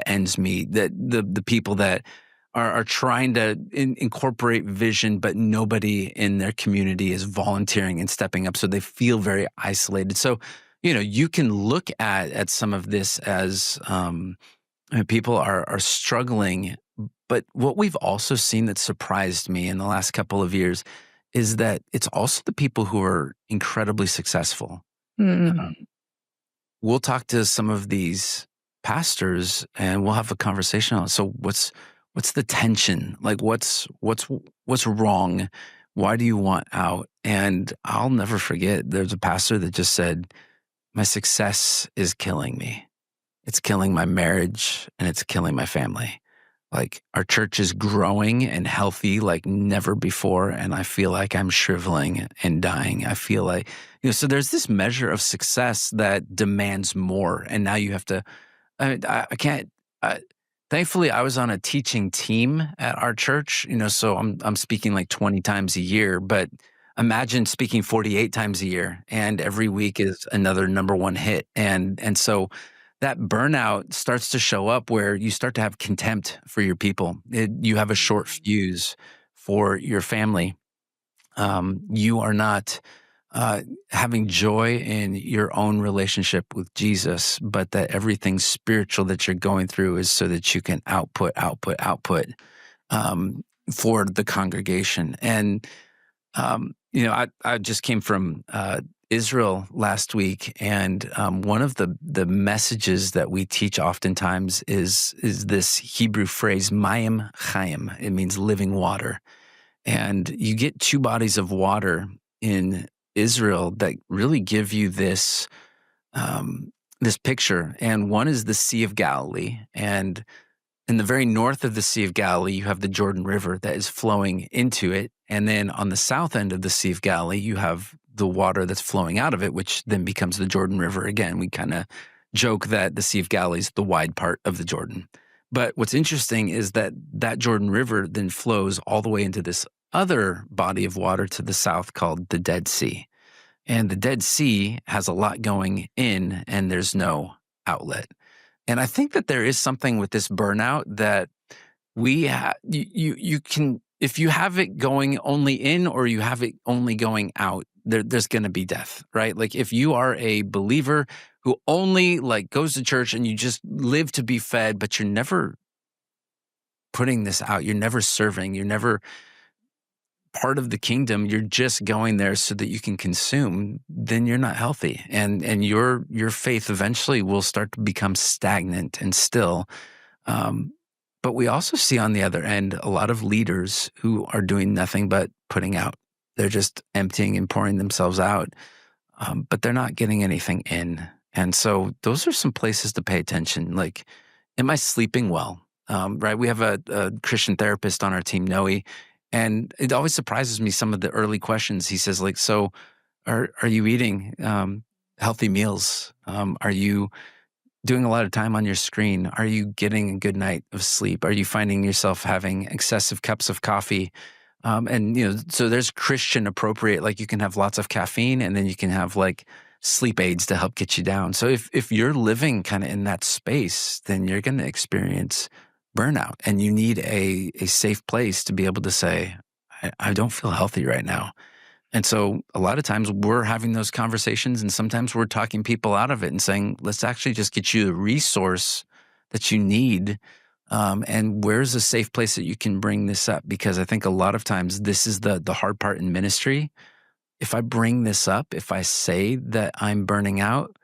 ends meet. That the people that are trying to incorporate vision, but nobody in their community is volunteering and stepping up, so they feel very isolated. So, you can look at some of this as people are struggling. But what we've also seen that surprised me in the last couple of years is that it's also the people who are incredibly successful. Mm. Um, we'll talk to some of these pastors and we'll have a conversation on, so what's the tension? Like what's wrong? Why do you want out? And I'll never forget, there's a pastor that just said, my success is killing me. It's killing my marriage and it's killing my family. Like, our church is growing and healthy like never before, and I feel like I'm shriveling and dying. I feel like, so there's this measure of success that demands more, and now you have to. I can't. Thankfully, I was on a teaching team at our church, so I'm speaking like 20 times a year. But imagine speaking 48 times a year, and every week is another number one hit, and so that burnout starts to show up where you start to have contempt for your people. You have a short fuse for your family. You are not having joy in your own relationship with Jesus, but that everything spiritual that you're going through is so that you can output for the congregation. And I just came from Israel last week, and one of the messages that we teach oftentimes is this Hebrew phrase "mayim chaim." It means living water, and you get two bodies of water in Israel that really give you this this picture. And one is the Sea of Galilee, and in the very north of the Sea of Galilee, you have the Jordan River that is flowing into it. And then on the south end of the Sea of Galilee, you have the water that's flowing out of it, which then becomes the Jordan River again. We kind of joke that the Sea of Galilee is the wide part of the Jordan. But what's interesting is that Jordan River then flows all the way into this other body of water to the south called the Dead Sea. And the Dead Sea has a lot going in, and there's no outlet. And I think that there is something with this burnout that you can, if you have it going only in or you have it only going out, there's going to be death, right? Like, if you are a believer who only goes to church and you just live to be fed, but you're never putting this out, you're never serving, you're never part of the kingdom, you're just going there so that you can consume, then you're not healthy. And your faith eventually will start to become stagnant and still. But we also see on the other end a lot of leaders who are doing nothing but putting out. They're just emptying and pouring themselves out, but they're not getting anything in. And so those are some places to pay attention. Like, am I sleeping well? Right? We have a Christian therapist on our team, Noe, and it always surprises me, some of the early questions. He says, so are you eating healthy meals? Are you doing a lot of time on your screen? Are you getting a good night of sleep? Are you finding yourself having excessive cups of coffee? So there's Christian appropriate, you can have lots of caffeine, and then you can have sleep aids to help get you down. So if you're living kind of in that space, then you're going to experience burnout, and you need a safe place to be able to say, I don't feel healthy right now. And so a lot of times we're having those conversations, and sometimes we're talking people out of it and saying, let's actually just get you the resource that you need. And where's a safe place that you can bring this up? Because I think a lot of times this is the hard part in ministry. If I bring this up, if I say that I'm burning out,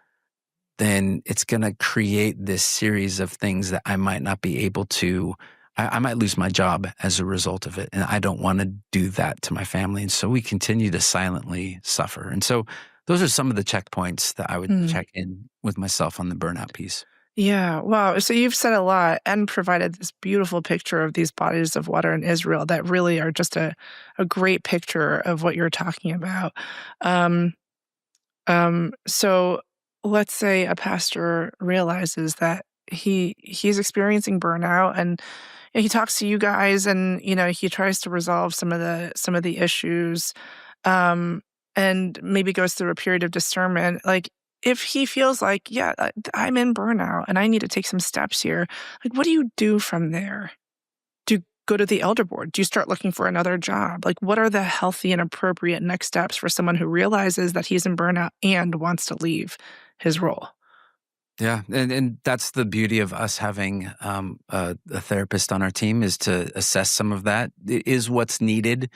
then it's going to create this series of things that I might not be able to, I might lose my job as a result of it. And I don't want to do that to my family. And so we continue to silently suffer. And so those are some of the checkpoints that I would check in with myself on the burnout piece. Yeah. Wow. So you've said a lot and provided this beautiful picture of these bodies of water in Israel that really are just a great picture of what you're talking about. So let's say a pastor realizes that he's experiencing burnout, and he talks to you guys, and he tries to resolve some of the issues, um, and maybe goes through a period of discernment. Like, if he feels like, yeah, I'm in burnout and I need to take some steps here, like, what do you do from there? Do you go to the elder board? Do you start looking for another job? Like, what are the healthy and appropriate next steps for someone who realizes that he's in burnout and wants to leave his role? Yeah, and that's the beauty of us having a therapist on our team, is to assess some of that. Is what's needed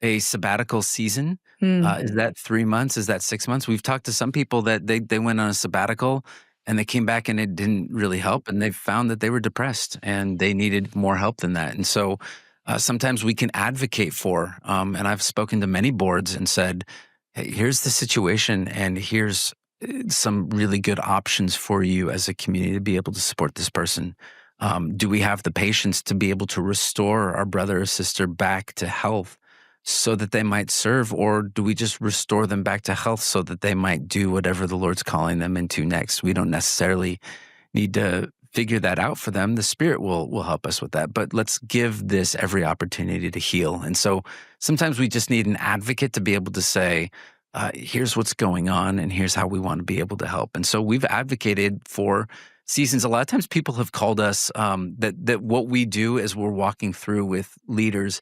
a sabbatical season? Is that 3 months? Is that 6 months? We've talked to some people that they went on a sabbatical and they came back and it didn't really help, and they found that they were depressed and they needed more help than that. And so sometimes we can advocate for, and I've spoken to many boards and said, hey, here's the situation, and here's some really good options for you as a community to be able to support this person. Do we have the patience to be able to restore our brother or sister back to health so that they might serve, or do we just restore them back to health so that they might do whatever the Lord's calling them into next? We don't necessarily need to figure that out for them. The Spirit will help us with that, but let's give this every opportunity to heal. And so sometimes we just need an advocate to be able to say, here's what's going on and here's how we want to be able to help. And so we've advocated for seasons. A lot of times people have called us, that what we do as we're walking through with leaders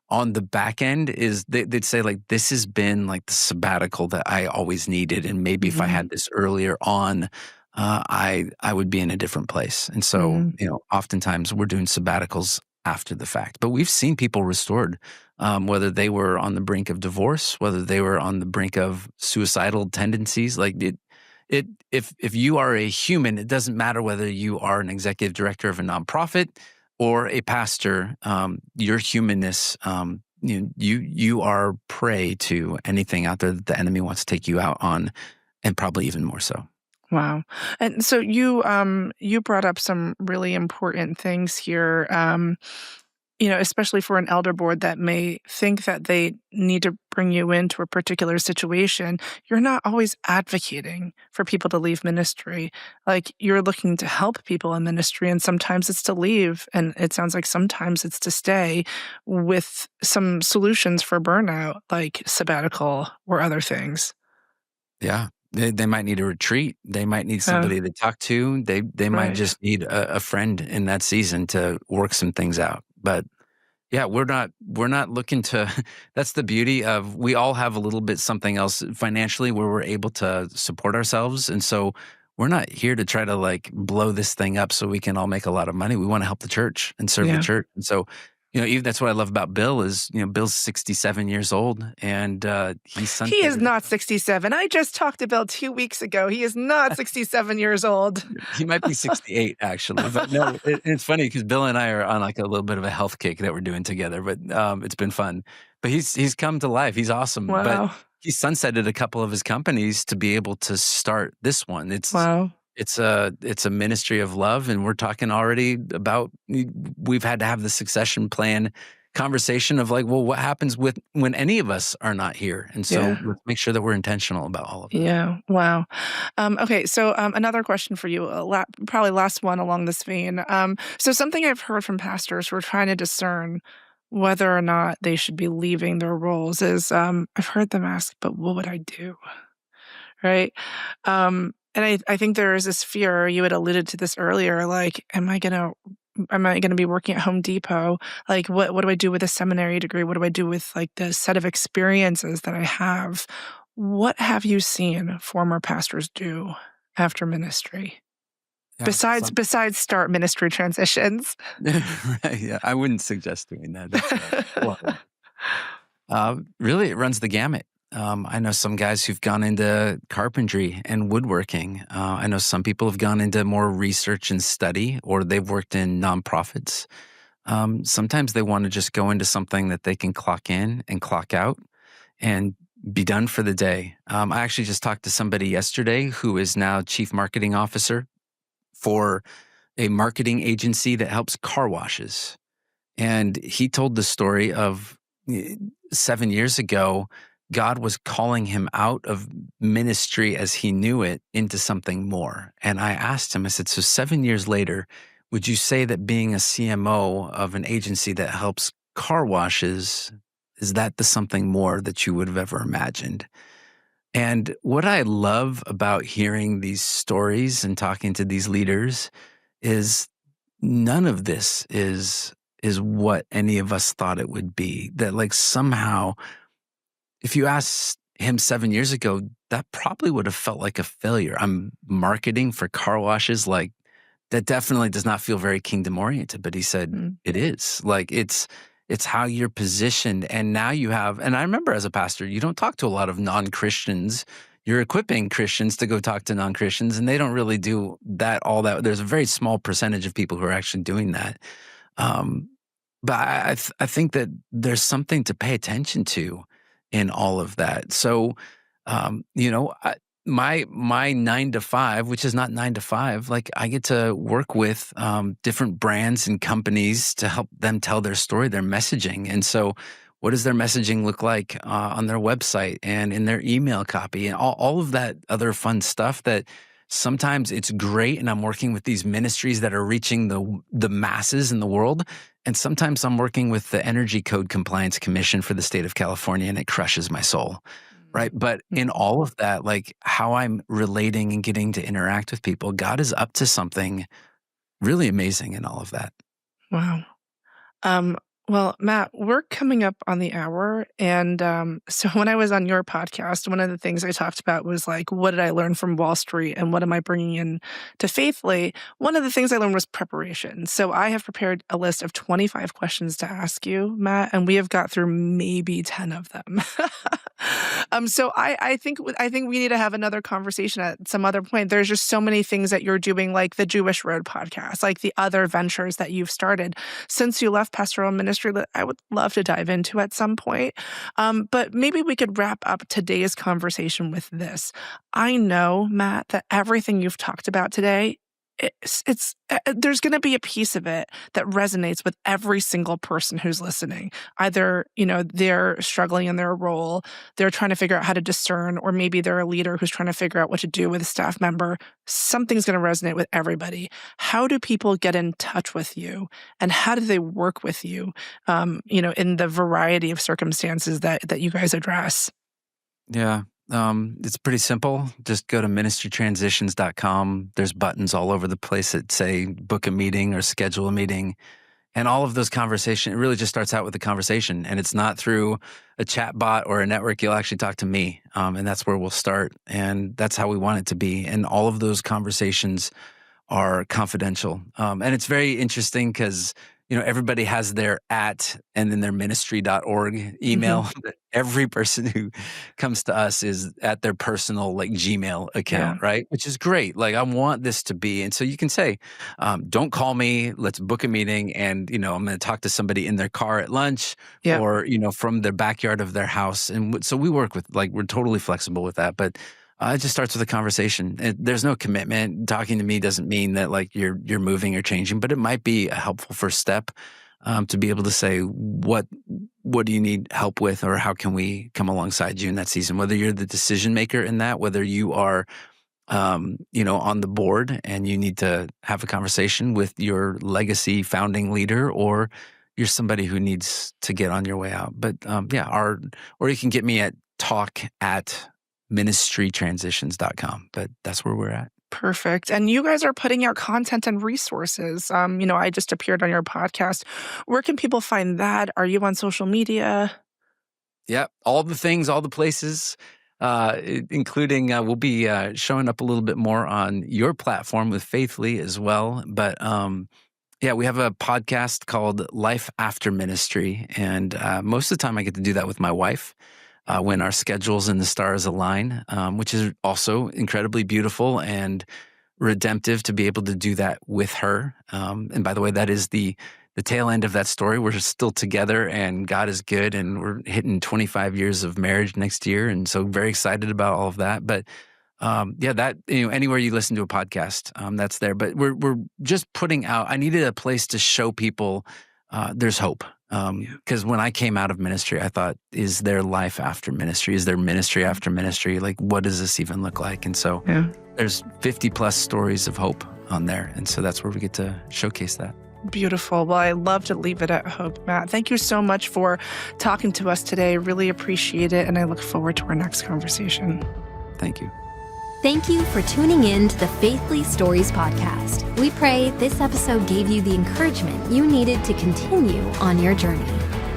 on the back end is they'd say, like, this has been like the sabbatical that I always needed. And maybe if I Mhm. had this earlier on, I would be in a different place. And so, Mhm. oftentimes we're doing sabbaticals after the fact. But we've seen people restored, whether they were on the brink of divorce, whether they were on the brink of suicidal tendencies. Like, if you are a human, it doesn't matter whether you are an executive director of a nonprofit or a pastor. Your humanness, you are prey to anything out there that the enemy wants to take you out on, and probably even more so. Wow. And so you brought up some really important things here. Especially for an elder board that may think that they need to bring you into a particular situation, you're not always advocating for people to leave ministry. Like, you're looking to help people in ministry, and sometimes it's to leave, and it sounds like sometimes it's to stay with some solutions for burnout, like sabbatical or other things. Yeah. They might need a retreat. They might need Uh, somebody to talk to. They might right. just need a friend in that season to work some things out. But yeah, we're not looking to that's the beauty of, we all have a little bit something else financially where we're able to support ourselves. And so we're not here to try to, like, blow this thing up so we can all make a lot of money. We want to help the church and serve the Yeah. church. And so, even that's what I love about Bill is, Bill's 67 years old, and he's He is sunsetted. not 67. I just talked to Bill 2 weeks ago. He is not 67 years old. He might be 68 actually, but no, it's funny because Bill and I are on, like, a little bit of a health kick that we're doing together, but it's been fun. But he's come to life. He's awesome, but Wow. he sunsetted a couple of his companies to be able to start this one. Wow. It's a ministry of love, and we're talking already about, we've had to have the succession plan conversation of, like, well, what happens with when any of us are not here? And so Yeah. let's make sure that we're intentional about all of that. Yeah. Wow. Okay. So, another question for you, probably last one along this vein. So, something I've heard from pastors who are trying to discern whether or not they should be leaving their roles is, I've heard them ask, but what would I do? Right. And I think there is this fear. You had alluded to this earlier. Like, am I gonna be working at Home Depot? Like, what do I do with a seminary degree? What do I do with, like, the set of experiences that I have? What have you seen former pastors do after ministry? Yeah. Besides start ministry transitions. Right, yeah, I wouldn't suggest doing that. That's horrible. Really, it runs the gamut. I know some guys who've gone into carpentry and woodworking. I know some people have gone into more research and study, or they've worked in nonprofits. Sometimes they want to just go into something that they can clock in and clock out and be done for the day. I actually just talked to somebody yesterday who is now chief marketing officer for a marketing agency that helps car washes. And he told the story of, 7 years ago, God was calling him out of ministry as he knew it into something more. And I asked him, I said, so 7 years later, would you say that being a CMO of an agency that helps car washes, is that the something more that you would have ever imagined? And what I love about hearing these stories and talking to these leaders is none of this is what any of us thought it would be. That like somehow, if you asked him 7 years ago, that probably would have felt like a failure. I'm marketing for car washes, like that definitely does not feel very kingdom oriented. But he said Mm. it is. Like it's how you're positioned. And now you have, and I remember as a pastor, you don't talk to a lot of non-Christians. You're equipping Christians to go talk to non-Christians, and they don't really do that all that. There's a very small percentage of people who are actually doing that. Um, but I think that there's something to pay attention to in all of that. So, my 9 to 5, which is not 9 to 5, like I get to work with different brands and companies to help them tell their story, their messaging. And so, what does their messaging look like on their website and in their email copy and all of that other fun stuff that sometimes it's great. And I'm working with these ministries that are reaching the masses in the world. And sometimes I'm working with the Energy Code Compliance Commission for the state of California, and it crushes my soul. Right. But in all of that, like how I'm relating and getting to interact with people, God is up to something really amazing in all of that. Wow. Um, well, Matt, we're coming up on the hour. And so when I was on your podcast, one of the things I talked about was like, what did I learn from Wall Street and what am I bringing in to Faithfully? One of the things I learned was preparation. So I have prepared a list of 25 questions to ask you, Matt, and we have got through maybe 10 of them. So I think we need to have another conversation at some other point. There's just so many things that you're doing, like the Jewish Road podcast, like the other ventures that you've started since you left pastoral ministry that I would love to dive into at some point. But maybe we could wrap up today's conversation with this. I know, Matt, that everything you've talked about today, there's going to be a piece of it that resonates with every single person who's listening. Either, they're struggling in their role, they're trying to figure out how to discern, or maybe they're a leader who's trying to figure out what to do with a staff member. Something's going to resonate with everybody. How do people get in touch with you, and how do they work with you, in the variety of circumstances that you guys address? Yeah. It's pretty simple. Just go to ministrytransitions.com. There's buttons all over the place that say book a meeting or schedule a meeting. And all of those conversations, it really just starts out with a conversation. And it's not through a chat bot or a network. You'll actually talk to me. And that's where we'll start. And that's how we want it to be. And all of those conversations are confidential. And it's very interesting because everybody has their @ and then their ministry.org email. Mm-hmm. Every person who comes to us is at their personal like Gmail account, right? Which is great. Like I want this to be. And so you can say, don't call me, let's book a meeting. And, I'm going to talk to somebody in their car at lunch or, from their backyard of their house. And so we work with we're totally flexible with that. But it just starts with a conversation. There's no commitment. Talking to me doesn't mean that you're moving or changing, but it might be a helpful first step to be able to say, what do you need help with, or how can we come alongside you in that season? Whether you're the decision maker in that, whether you are, on the board and you need to have a conversation with your legacy founding leader, or you're somebody who needs to get on your way out. But or you can get me at talk@ministrytransitions.com, but that's where we're at. Perfect. And you guys are putting out content and resources. I just appeared on your podcast. Where can people find that? Are you on social media? Yeah, all the things, all the places, including we'll be showing up a little bit more on your platform with Faithfully as well. But we have a podcast called Life After Ministry. And most of the time I get to do that with my wife. When our schedules and the stars align, which is also incredibly beautiful and redemptive to be able to do that with her. And by the way, that is the tail end of that story. We're still together and God is good, and we're hitting 25 years of marriage next year. And so very excited about all of that. But that, anywhere you listen to a podcast, that's there. But we're just putting out, I needed a place to show people there's hope. Because when I came out of ministry, I thought, is there life after ministry? Is there ministry after ministry? Like, what does this even look like? And so there's 50 plus stories of hope on there. And so that's where we get to showcase that. Beautiful. Well, I love to leave it at hope, Matt. Thank you so much for talking to us today. Really appreciate it. And I look forward to our next conversation. Thank you. Thank you for tuning in to the Faithly Stories podcast. We pray this episode gave you the encouragement you needed to continue on your journey.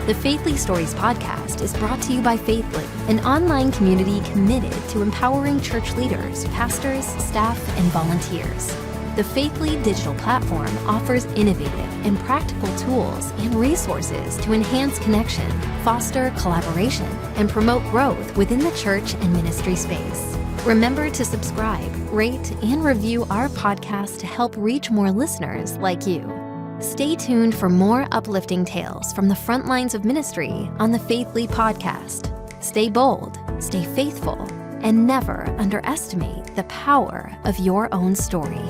The Faithly Stories podcast is brought to you by Faithly, an online community committed to empowering church leaders, pastors, staff, and volunteers. The Faithly digital platform offers innovative and practical tools and resources to enhance connection, foster collaboration, and promote growth within the church and ministry space. Remember to subscribe, rate, and review our podcast to help reach more listeners like you. Stay tuned for more uplifting tales from the front lines of ministry on the Faithly podcast. Stay bold, stay faithful, and never underestimate the power of your own story.